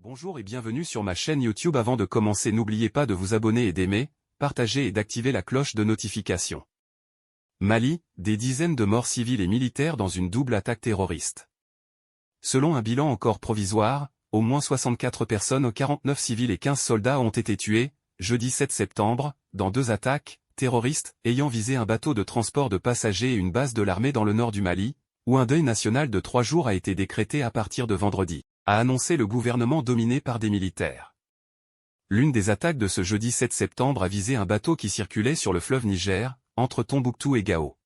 Bonjour et bienvenue sur ma chaîne YouTube. Avant de commencer, n'oubliez pas de vous abonner et d'aimer, partager et d'activer la cloche de notification. Mali, des dizaines de morts civiles et militaires dans une double attaque terroriste. Selon un bilan encore provisoire, au moins 64 personnes, 49 civils et 15 soldats ont été tués, jeudi 7 septembre, dans deux attaques terroristes ayant visé un bateau de transport de passagers et une base de l'armée dans le nord du Mali, où un deuil national de 3 jours a été décrété à partir de vendredi, a annoncé le gouvernement dominé par des militaires. L'une des attaques de ce jeudi 7 septembre a visé un bateau qui circulait sur le fleuve Niger, entre Tombouctou et Gao.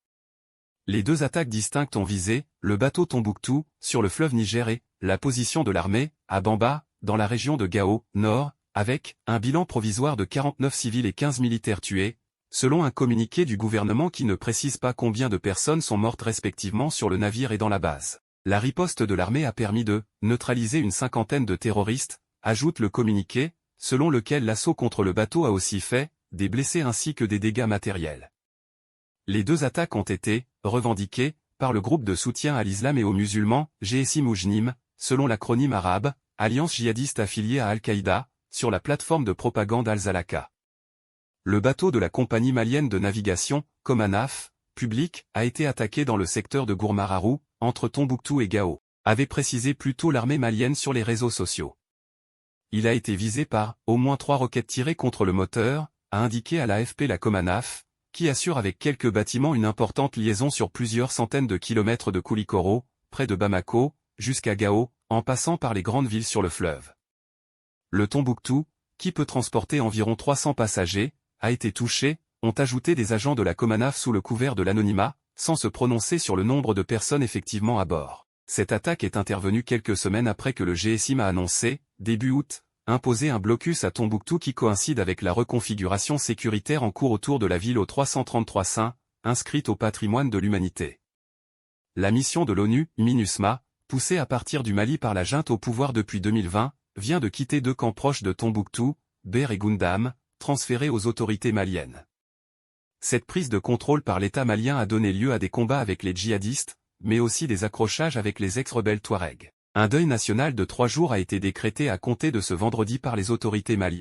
Les deux attaques distinctes ont visé le bateau Tombouctou, sur le fleuve Niger et la position de l'armée, à Bamba, dans la région de Gao, nord, avec un bilan provisoire de 49 civils et 15 militaires tués, selon un communiqué du gouvernement qui ne précise pas combien de personnes sont mortes respectivement sur le navire et dans la base. La riposte de l'armée a permis de neutraliser une cinquantaine de terroristes, ajoute le communiqué, selon lequel l'assaut contre le bateau a aussi fait des blessés ainsi que des dégâts matériels. Les deux attaques ont été revendiquées par le groupe de soutien à l'islam et aux musulmans, GSI Moujnim, selon l'acronyme arabe, alliance djihadiste affiliée à Al-Qaïda, sur la plateforme de propagande Al-Zalaka. Le bateau de la compagnie malienne de navigation, Comanaf, public, a été attaqué dans le secteur de Gourmararou, entre Tombouctou et Gao, avait précisé plus tôt l'armée malienne sur les réseaux sociaux. Il a été visé par au moins 3 roquettes tirées contre le moteur, a indiqué à l'AFP la Comanaf, qui assure avec quelques bâtiments une importante liaison sur plusieurs centaines de kilomètres de Koulikoro, près de Bamako, jusqu'à Gao, en passant par les grandes villes sur le fleuve. Le Tombouctou, qui peut transporter environ 300 passagers, a été touché, ont ajouté des agents de la Comanaf sous le couvert de l'anonymat, sans se prononcer sur le nombre de personnes effectivement à bord. Cette attaque est intervenue quelques semaines après que le GSIM a annoncé, début août, imposer un blocus à Tombouctou qui coïncide avec la reconfiguration sécuritaire en cours autour de la ville au 333 Saint, inscrite au patrimoine de l'humanité. La mission de l'ONU, MINUSMA, poussée à partir du Mali par la junte au pouvoir depuis 2020, vient de quitter deux camps proches de Tombouctou, Ber et Goundam, transférés aux autorités maliennes. Cette prise de contrôle par l'État malien a donné lieu à des combats avec les djihadistes, mais aussi des accrochages avec les ex-rebelles Touaregs. Un deuil national de 3 jours a été décrété à compter de ce vendredi par les autorités maliennes.